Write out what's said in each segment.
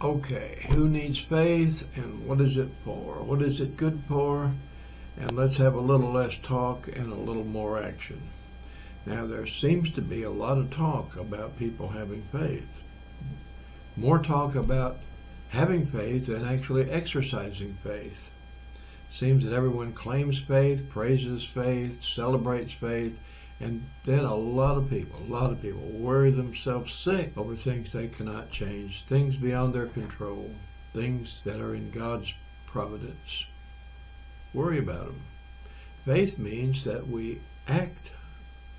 Okay, who needs faith and what is it for? What is it good for? And let's have a little less talk and a little more action. Now, there seems to be a lot of talk about people having faith. More talk about having faith than actually exercising faith. Seems that everyone claims faith, praises faith, celebrates faith, and then a lot of people worry themselves sick over things they cannot change, things beyond their control, things that are in God's providence. Worry about them. Faith means that we act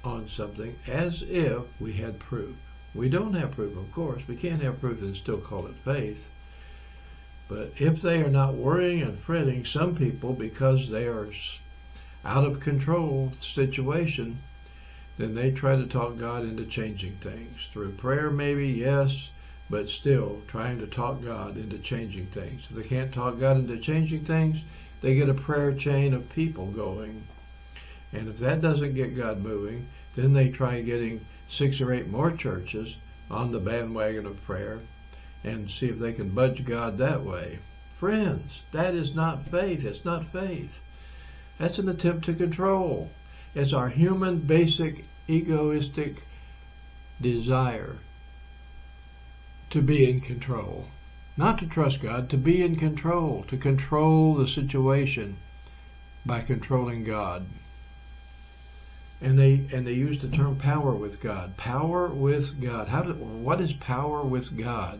on something as if we had proof. We don't have proof, of course. We can't have proof and still call it faith. But if they are not worrying and fretting, some people, because they are out of control situation, then they try to talk God into changing things. Through prayer, maybe, yes, but still trying to talk God into changing things. If they can't talk God into changing things, they get a prayer chain of people going. And if that doesn't get God moving, then they try getting 6 or 8 more churches on the bandwagon of prayer and see if they can budge God that way. Friends, that is not faith. It's not faith. That's an attempt to control. It's our human, basic, egoistic desire to be in control. Not to trust God, to be in control, to control the situation by controlling God. And they use the term power with God. Power with God. What is power with God?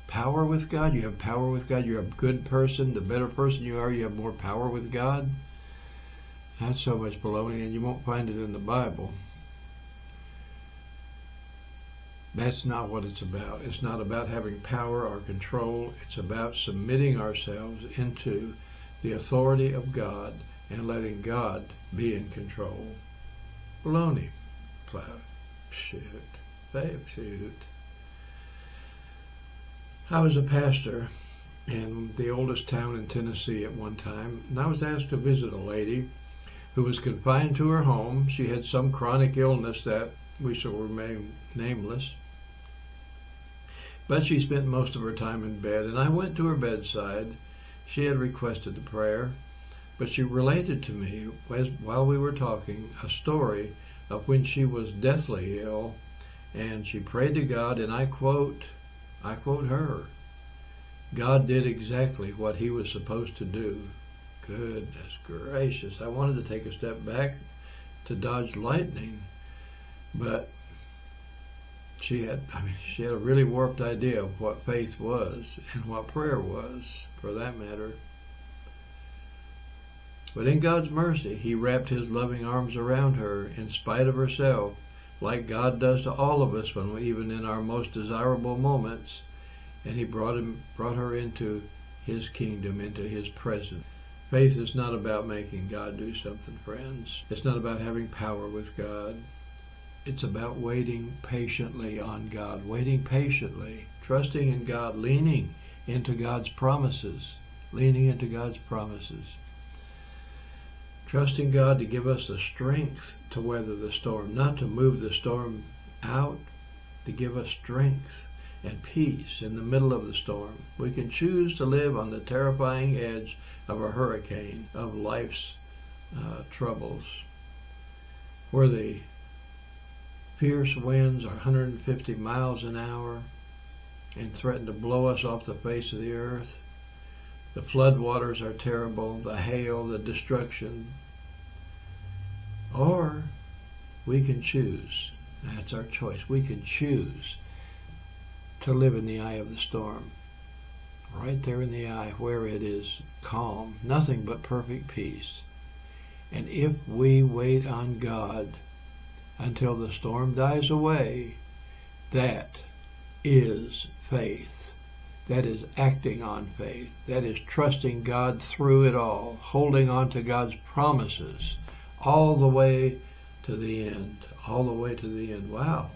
Power with God? You have power with God? You're a good person. The better person you are, you have more power with God? That's so much baloney, and you won't find it in the Bible. That's not what it's about. It's not about having power or control. It's about submitting ourselves into the authority of God and letting God be in control. Baloney. Shoot. I was a pastor in the oldest town in Tennessee at one time, and I was asked to visit a lady who was confined to her home. She had some chronic illness that we shall remain nameless. But she spent most of her time in bed, and I went to her bedside. She had requested the prayer, but she related to me, while we were talking, a story of when she was deathly ill, and she prayed to God, and I quote her, God did exactly what he was supposed to do. Goodness gracious. I wanted to take a step back to dodge lightning, but she had a really warped idea of what faith was and what prayer was, for that matter. But in God's mercy, he wrapped his loving arms around her in spite of herself, like God does to all of us when we, even in our most desirable moments, and he brought her into his kingdom, into his presence. Faith is not about making God do something, friends. It's not about having power with God. It's about waiting patiently on God, waiting patiently, trusting in God, leaning into God's promises, trusting God to give us the strength to weather the storm, not to move the storm out, to give us strength and peace in the middle of the storm. We can choose to live on the terrifying edge of a hurricane, of life's troubles, where the fierce winds are 150 miles an hour and threaten to blow us off the face of the earth. The floodwaters are terrible, the hail, the destruction. Or we can choose. That's our choice. We can choose to live in the eye of the storm. Right there in the eye where it is calm, nothing but perfect peace. And if we wait on God until the storm dies away, that is faith. That is acting on faith. That is trusting God through it all, holding on to God's promises all the way to the end. All the way to the end. Wow.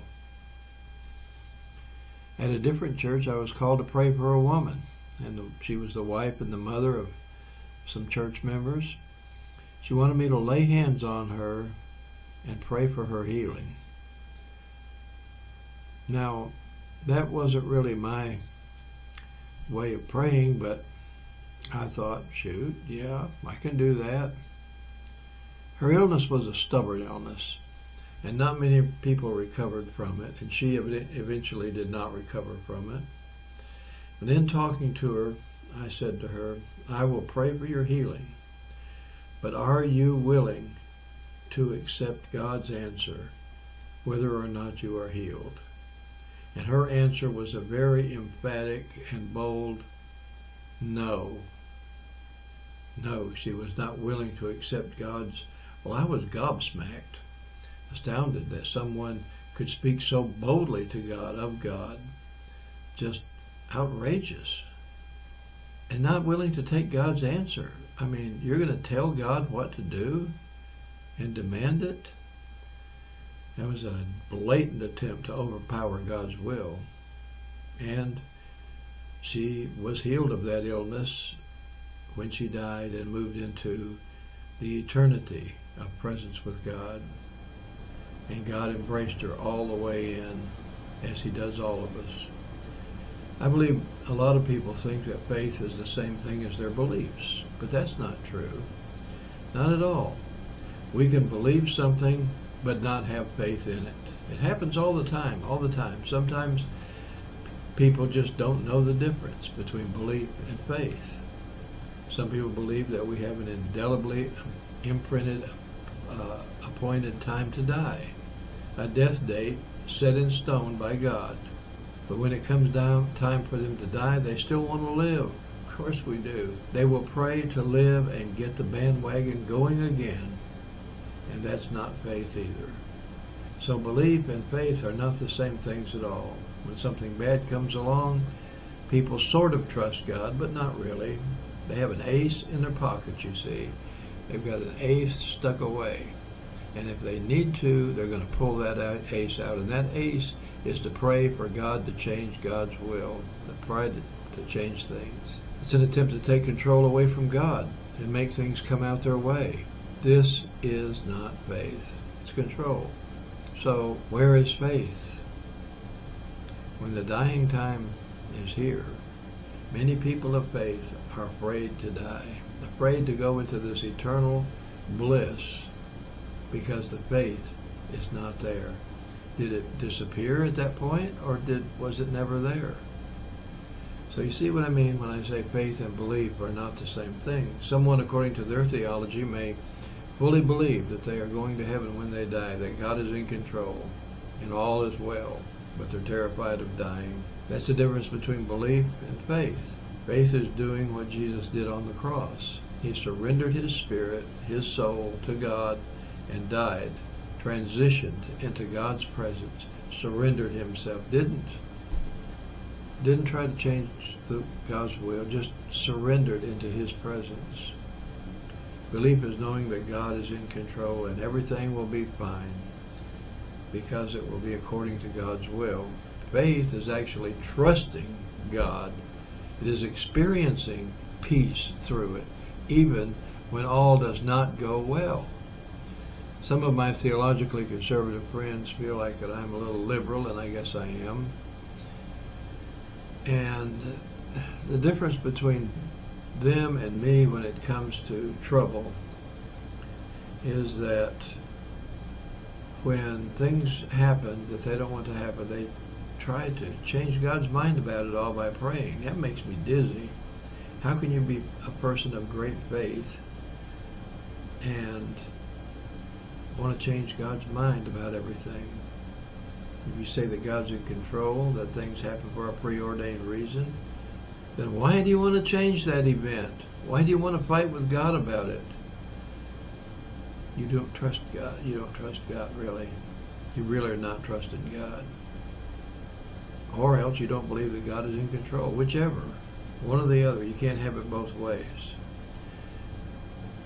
At a different church, I was called to pray for a woman, and she was the wife and the mother of some church members. She wanted me to lay hands on her and pray for her healing. Now, that wasn't really my way of praying, but I thought, shoot, yeah, I can do that. Her illness was a stubborn illness, and not many people recovered from it, and she eventually did not recover from it. And in talking to her, I said to her, I will pray for your healing, but are you willing to accept God's answer, whether or not you are healed? And her answer was a very emphatic and bold no. No, she was not willing to accept God's. Well, I was gobsmacked, astounded that someone could speak so boldly to God, of God, just outrageous, and not willing to take God's answer. I mean, you're going to tell God what to do and demand it? That was a blatant attempt to overpower God's will. And she was healed of that illness when she died and moved into the eternity of presence with God. And God embraced her all the way in, as he does all of us. I believe a lot of people think that faith is the same thing as their beliefs, but that's not true. Not at all. We can believe something but not have faith in it. It happens all the time. Sometimes people just don't know the difference between belief and faith. Some people believe that we have an indelibly imprinted, appointed time to die, a death date set in stone by God. But when it comes down time for them to die, they still want to live. Of course we do. They will pray to live and get the bandwagon going again, and that's not faith either. So belief and faith are not the same things at all. When something bad comes along, people sort of trust God, but not really. They have an ace in their pocket, you see. They've got an ace stuck away. And if they need to, they're going to pull that ace out. And that ace is to pray for God to change God's will, to pray to change things. It's an attempt to take control away from God and make things come out their way. This is not faith. It's control. So where is faith? When the dying time is here, many people of faith are afraid to die, afraid to go into this eternal bliss because the faith is not there. Did it disappear at that point, or was it never there? So you see what I mean when I say faith and belief are not the same thing. Someone, according to their theology, may fully believe that they are going to heaven when they die, that God is in control and all is well, but they're terrified of dying. That's the difference between belief and faith. Faith is doing what Jesus did on the cross. He surrendered his spirit, his soul, to God and died, transitioned into God's presence, surrendered himself, didn't try to change God's will, just surrendered into his presence. Belief is knowing that God is in control and everything will be fine because it will be according to God's will. Faith is actually trusting God. It is experiencing peace through it, even when all does not go well. Some of my theologically conservative friends feel like that I'm a little liberal, and I guess I am. And the difference between them and me when it comes to trouble is that when things happen that they don't want to happen, they try to change God's mind about it all by praying. That makes me dizzy. How can you be a person of great faith and want to change God's mind about everything? If you say that God's in control, that things happen for a preordained reason, then why do you want to change that event? Why do you want to fight with God about it? You don't trust God. You don't trust God, really. You really are not trusting God. Or else you don't believe that God is in control. Whichever. One or the other. You can't have it both ways.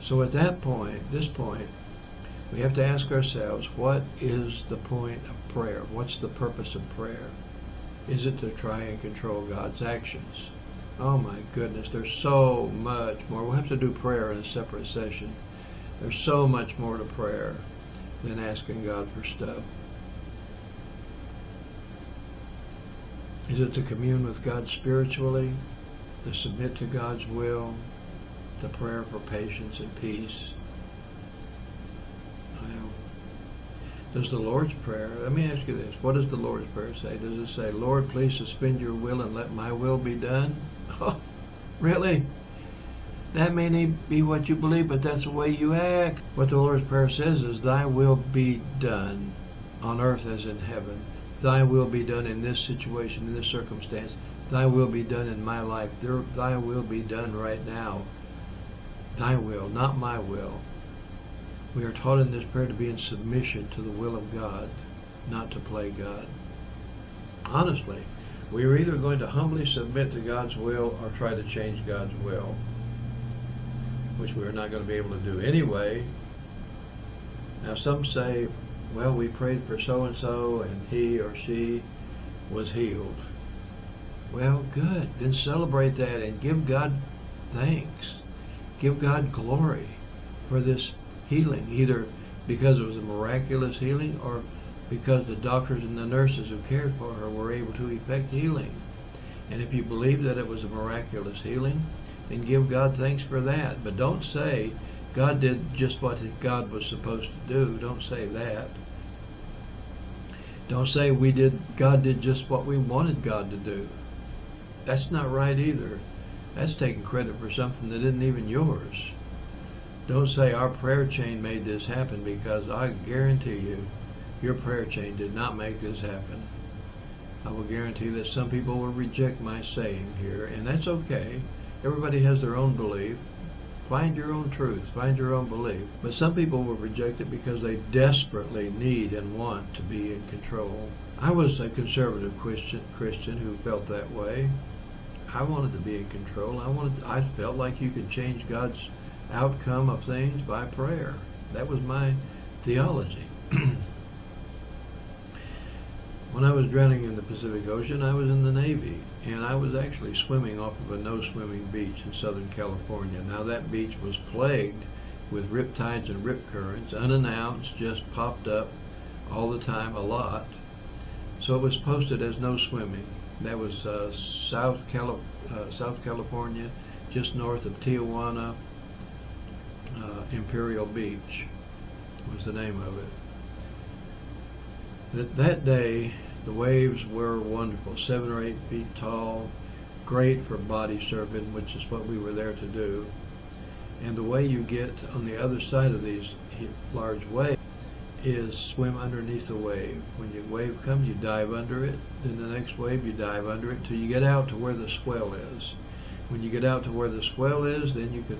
So at this point, we have to ask ourselves, what is the point of prayer? What's the purpose of prayer? Is it to try and control God's actions? Oh my goodness, there's so much more. We'll have to do prayer in a separate session. There's so much more to prayer than asking God for stuff. Is it to commune with God spiritually? to submit to God's will, the prayer for patience and peace. Well, does the Lord's Prayer, let me ask you this, what does the Lord's Prayer say? Does it say, Lord, please suspend your will and let my will be done? Oh, really? That may not be what you believe, but that's the way you act. What the Lord's Prayer says is, thy will be done on earth as in heaven. Thy will be done in this situation, in this circumstance. Thy will be done in my life. Thy will be done right now. Thy will, not my will. We are taught in this prayer to be in submission to the will of God, not to play God. Honestly, we are either going to humbly submit to God's will or try to change God's will, which we are not going to be able to do anyway. Now some say, well, we prayed for so-and-so and he or she was healed. Well, good. Then celebrate that and give God thanks. Give God glory for this healing, either because it was a miraculous healing or because the doctors and the nurses who cared for her were able to effect healing. And if you believe that it was a miraculous healing, then give God thanks for that. But don't say God did just what God was supposed to do. Don't say that. Don't say God did just what we wanted God to do. That's not right either. That's taking credit for something that isn't even yours. Don't say our prayer chain made this happen, because I guarantee you, your prayer chain did not make this happen. I will guarantee that some people will reject my saying here, and that's okay. Everybody has their own belief. Find your own truth. Find your own belief. But some people will reject it because they desperately need and want to be in control. I was a conservative Christian who felt that way. I wanted to be in control. I felt like you could change God's outcome of things by prayer. That was my theology. When I was drowning in the Pacific Ocean, I was in the Navy, and I was actually swimming off of a no-swimming beach in Southern California. Now, that beach was plagued with rip tides and rip currents, unannounced, just popped up all the time, a lot. So it was posted as no swimming. That was South California, just north of Tijuana. Imperial Beach was the name of it. That day, the waves were wonderful, 7 or 8 feet tall, great for body surfing, which is what we were there to do. And the way you get on the other side of these large waves is swim underneath the wave. When the wave comes, you dive under it. Then the next wave, you dive under it till you get out to where the swell is. When you get out to where the swell is, then you can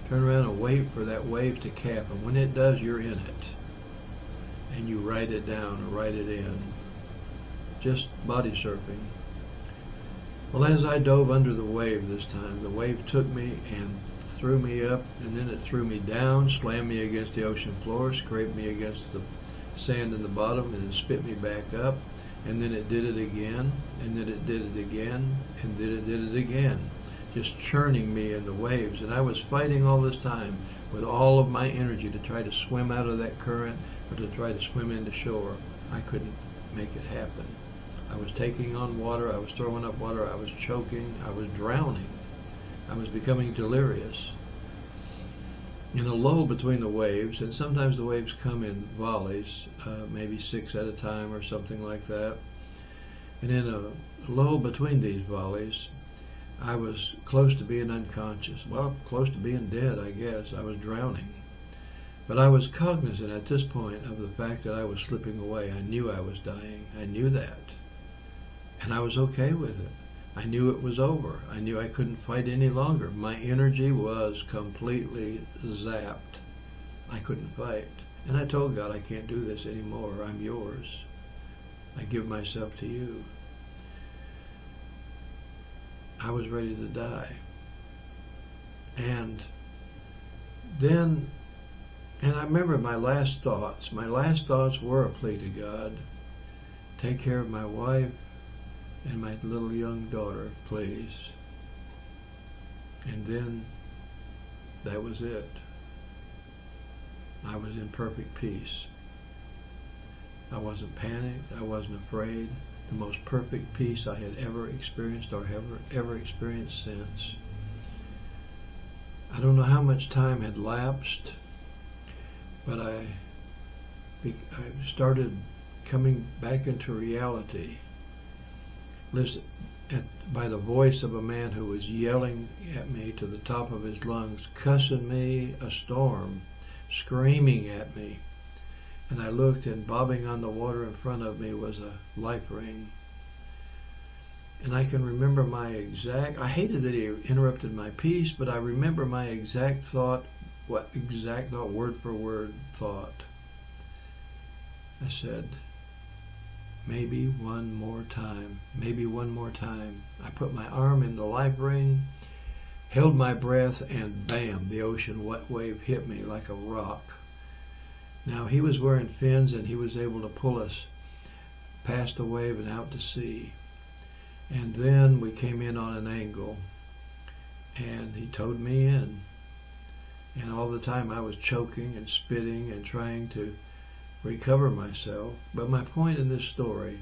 turn around and wait for that wave to cap. And when it does, you're in it. And you ride it down or ride it in. Just body surfing. Well, as I dove under the wave this time, the wave took me and threw me up, and then it threw me down, slammed me against the ocean floor, scraped me against the sand in the bottom, and then spit me back up. And then it did it again, and then it did it again, and then it did it again, just churning me in the waves. And I was fighting all this time with all of my energy to try to swim out of that current or to try to swim into shore. I couldn't make it happen. I was taking on water, I was throwing up water, I was choking, I was drowning. I was becoming delirious. In a lull between the waves, and sometimes the waves come in volleys, maybe 6 at a time or something like that. And in a lull between these volleys, I was close to being unconscious. Well, close to being dead, I guess. I was drowning. But I was cognizant at this point of the fact that I was slipping away. I knew I was dying. I knew that. And I was okay with it. I knew it was over. I knew I couldn't fight any longer. My energy was completely zapped. I couldn't fight. And I told God, I can't do this anymore. I'm yours. I give myself to you. I was ready to die. And then, and I remember my last thoughts were a plea to God. Take care of my wife and my little young daughter, please. And then that was it. I was in perfect peace. I wasn't panicked. I wasn't afraid. the most perfect peace I had ever experienced or ever experienced since. I don't know how much time had lapsed, but I started coming back into reality, by the voice of a man who was yelling at me to the top of his lungs, cussing me a storm, screaming at me. And I looked, and bobbing on the water in front of me was a life ring. And I can remember I hated that he interrupted my peace, but I remember my exact thought, word for word thought. I said, maybe one more time, maybe one more time. I put my arm in the life ring, held my breath, and bam, the ocean wave hit me like a rock. Now, he was wearing fins, and he was able to pull us past the wave and out to sea. And then we came in on an angle, and he towed me in. And all the time I was choking and spitting and trying to recover myself. But my point in this story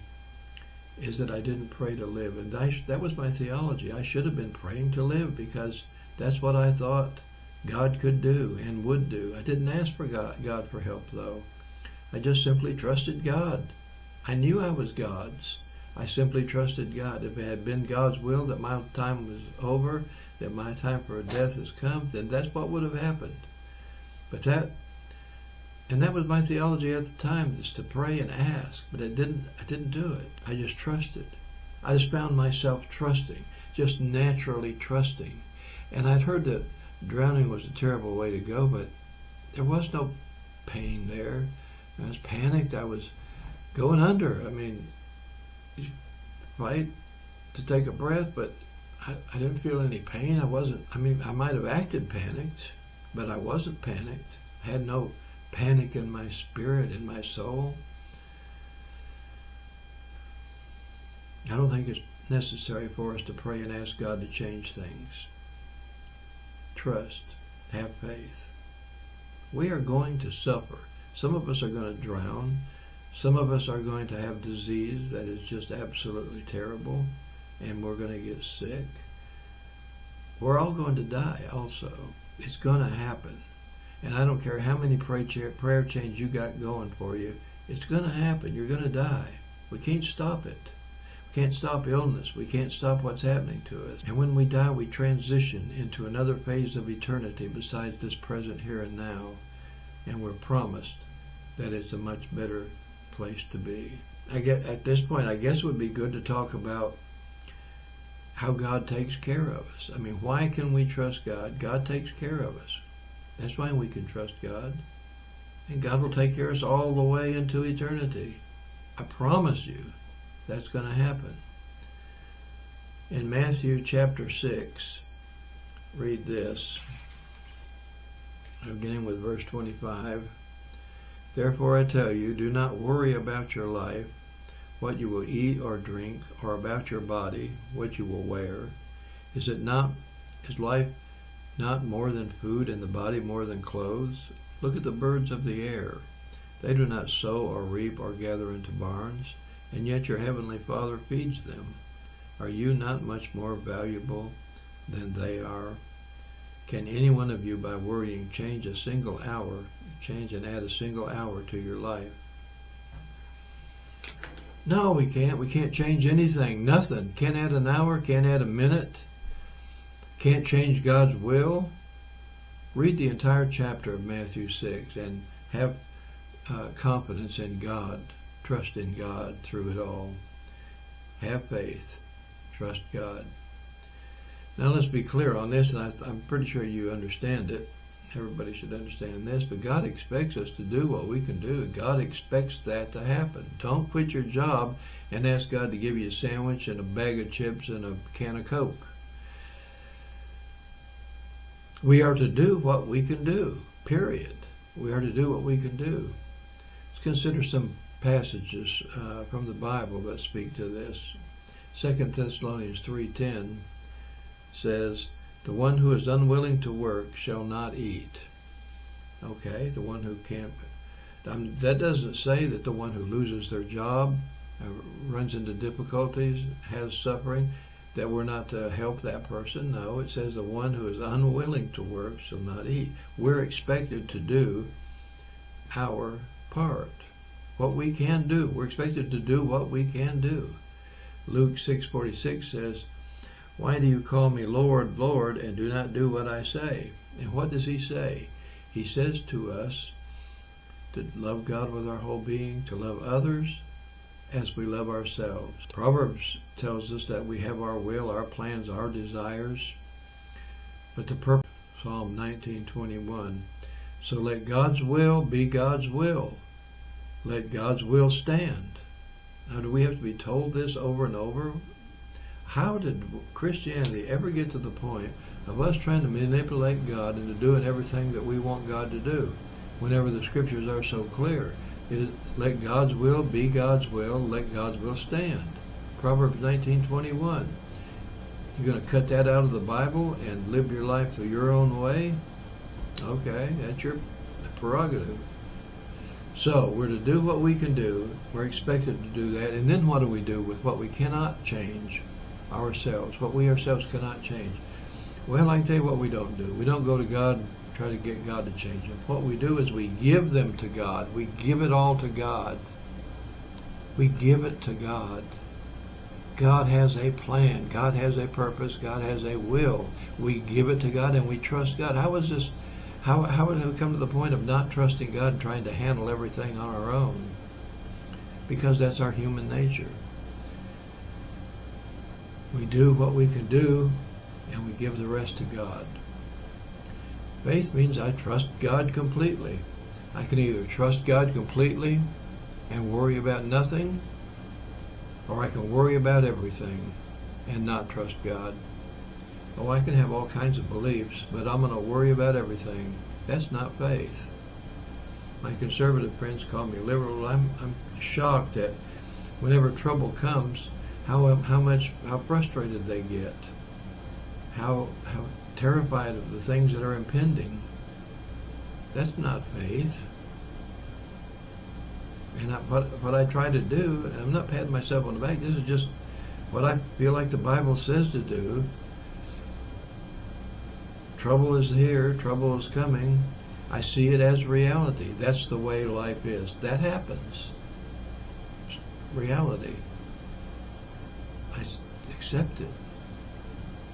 is that I didn't pray to live. And that was my theology. I should have been praying to live, because that's what I thought God could do and would do. I didn't ask for God for help, though. I just simply trusted God. I knew I was God's. I simply trusted God. If it had been God's will that my time was over, that my time for death has come, then that's what would have happened. But that was my theology at the time, is to pray and ask. But I didn't do it. I just trusted. I just found myself trusting, just naturally trusting. And I'd heard that drowning was a terrible way to go, but there was no pain there. I was panicked. I was going under. I mean, fight to take a breath, but I didn't feel any pain. I might have acted panicked, but I wasn't panicked. I had no panic in my spirit, in my soul. I don't think it's necessary for us to pray and ask God to change things. Trust, have faith. We are going to suffer. Some of us are going to drown. Some of us are going to have disease that is just absolutely terrible, and we're going to get sick. We're all going to die also. It's going to happen. And I don't care how many prayer chains you got going for you. It's going to happen. You're going to die. We can't stop it. We can't stop illness. We can't stop what's happening to us. And when we die, we transition into another phase of eternity besides this present here and now. And we're promised that it's a much better place to be. At this point, I guess it would be good to talk about how God takes care of us. I mean, why can we trust God? God takes care of us. That's why we can trust God. And God will take care of us all the way into eternity. I promise you that's going to happen. In Matthew chapter 6, read this, beginning with verse 25. Therefore I tell you, do not worry about your life, what you will eat or drink, or about your body, what you will wear. Is life not more than food, and the body more than clothes? Look at the birds of the air. They do not sow or reap or gather into barns, and yet your heavenly Father feeds them. Are you not much more valuable than they are? Can any one of you, by worrying, change and add a single hour to your life? No, we can't. We can't change anything. Nothing. Can't add an hour. Can't add a minute. Can't change God's will. Read the entire chapter of Matthew 6 and have confidence in God. Trust in God through it all. Have faith. Trust God. Now let's be clear on this, and I'm pretty sure you understand it. Everybody should understand this, but God expects us to do what we can do. God expects that to happen. Don't quit your job and ask God to give you a sandwich and a bag of chips and a can of Coke. We are to do what we can do, period. We are to do what we can do. Let's consider some passages from the Bible that speak to this. 2 Thessalonians 3:10 says, the one who is unwilling to work shall not eat. Okay, the one who can't. That doesn't say that the one who loses their job runs into difficulties, has suffering, that we're not to help that person. No, it says the one who is unwilling to work shall not eat. We're expected to do our part. What we can do. We're expected to do what we can do. Luke 6:46 says, "Why do you call me Lord, Lord, and do not do what I say?" And what does he say? He says to us to love God with our whole being, to love others as we love ourselves. Proverbs tells us that we have our will, our plans, our desires, but the purpose. Psalm 19:21. So let God's will be God's will. Let God's will stand. Now, do we have to be told this over and over? How did Christianity ever get to the point of us trying to manipulate God into doing everything that we want God to do, whenever the scriptures are so clear? Let God's will be God's will. Let God's will stand. Proverbs 19:21. You're going to cut that out of the Bible and live your life your own way? Okay, that's your prerogative. So we're to do what we can do. We're expected to do that. And then what do we do with what we cannot change ourselves, what we ourselves cannot change? Well, I can tell you what we don't do. We don't go to God and try to get God to change them. What we do is we give them to God. We give it all to God. We give it to God. God has a plan. God has a purpose. God has a will. We give it to God and we trust God. How is this? How would we come to the point of not trusting God and trying to handle everything on our own? Because that's our human nature. We do what we can do, and we give the rest to God. Faith means I trust God completely. I can either trust God completely and worry about nothing, or I can worry about everything and not trust God. Oh, I can have all kinds of beliefs, but I'm going to worry about everything. That's not faith. My conservative friends call me liberal. I'm shocked at whenever trouble comes, how frustrated they get, how terrified of the things that are impending. That's not faith. And what I try to do, and I'm not patting myself on the back, this is just what I feel like the Bible says to do. Trouble is here, trouble is coming. I see it as reality. That's the way life is. That happens. It's reality. I accept it.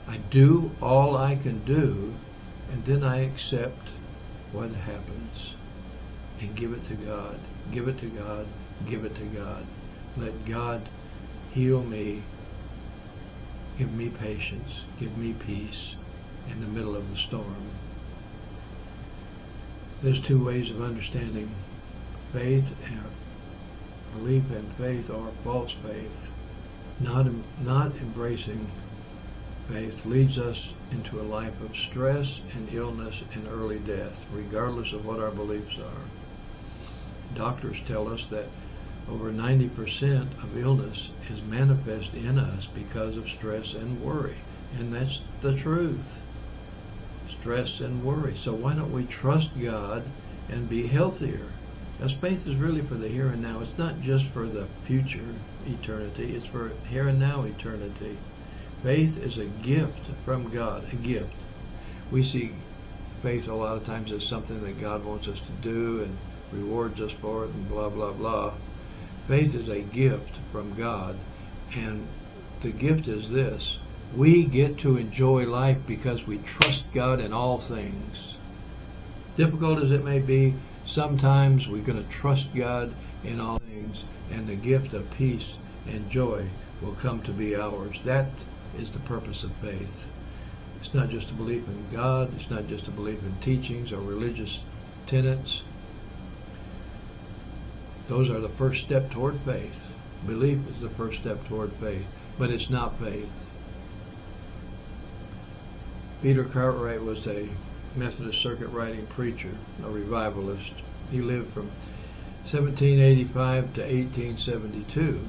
I do all I can do, and then I accept what happens and give it to God. Give it to God. Give it to God. Let God heal me. Give me patience. Give me peace in the middle of the storm. There's two ways of understanding faith and belief and faith, or false faith. Not embracing faith leads us into a life of stress and illness and early death, regardless of what our beliefs are. Doctors tell us that over 90% of illness is manifest in us because of stress and worry. And that's the truth. Stress and worry. So why don't we trust God and be healthier? Because faith is really for the here and now. It's not just for the future eternity. It's for here and now eternity. Faith is a gift from God, a gift. We see faith a lot of times as something that God wants us to do and rewards us for it and blah, blah, blah. Faith is a gift from God, and the gift is this: we get to enjoy life because we trust God in all things. Difficult as it may be, sometimes we're going to trust God in all things, and the gift of peace and joy will come to be ours. That is the purpose of faith. It's not just a belief in God. It's not just a belief in teachings or religious tenets. Those are the first step toward faith. Belief is the first step toward faith, but it's not faith. Peter Cartwright was a Methodist circuit riding preacher, a revivalist. He lived from 1785 to 1872.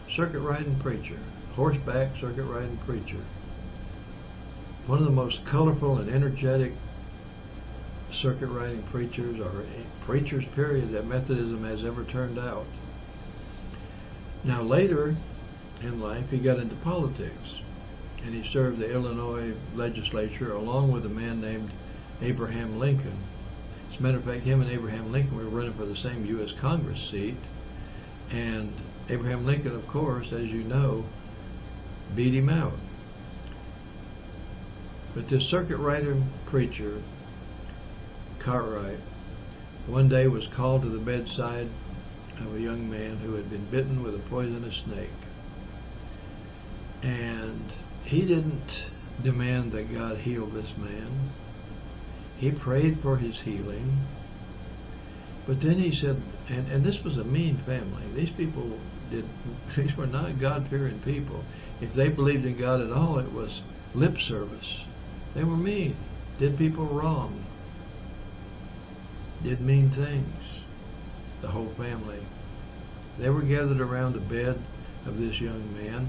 Circuit riding preacher, horseback circuit riding preacher. One of the most colorful and energetic circuit riding preachers, or preachers period, that Methodism has ever turned out. Now later in life, he got into politics, and he served the Illinois legislature along with a man named Abraham Lincoln. As a matter of fact, him and Abraham Lincoln were running for the same U.S. Congress seat, and Abraham Lincoln, of course, as you know, beat him out. But this circuit rider preacher, Cartwright, one day was called to the bedside of a young man who had been bitten with a poisonous snake. And he didn't demand that God heal this man. He prayed for his healing. But then he said, and this was a mean family. These were not God-fearing people. If they believed in God at all, it was lip service. They were mean, did people wrong, did mean things, the whole family. They were gathered around the bed of this young man,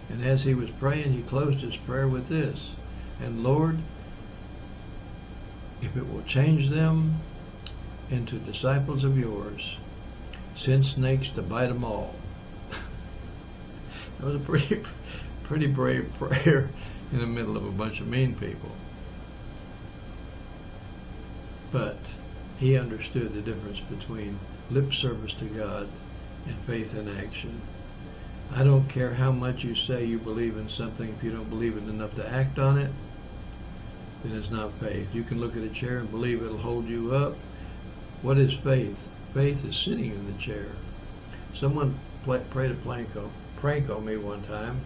and as he was praying, he closed his prayer with this: "And Lord, if it will change them into disciples of yours, send snakes to bite them all." That was a pretty brave prayer in the middle of a bunch of mean people. But he understood the difference between lip service to God and faith in action. I don't care how much you say you believe in something, if you don't believe it enough to act on it, then it's not faith. You can look at a chair and believe it'll hold you up. What is faith? Faith is sitting in the chair. Someone played a prank on me one time.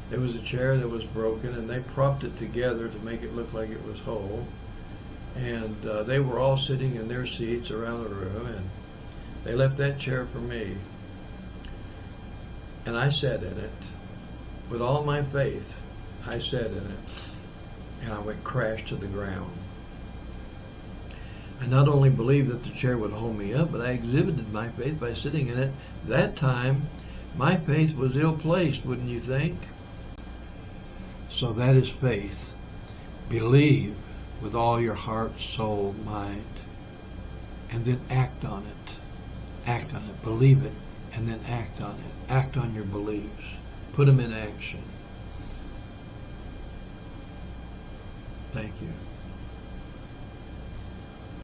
There was a chair that was broken, and they propped it together to make it look like it was whole. And they were all sitting in their seats around the room, and they left that chair for me. And I sat in it with all my faith. I sat in it, and I went crash to the ground. I not only believed that the chair would hold me up, but I exhibited my faith by sitting in it. That time, my faith was ill-placed, wouldn't you think? So that is faith. Believe with all your heart, soul, mind, and then act on it. Act on it. Believe it, and then act on it. Act on your beliefs. Put them in action. Thank you.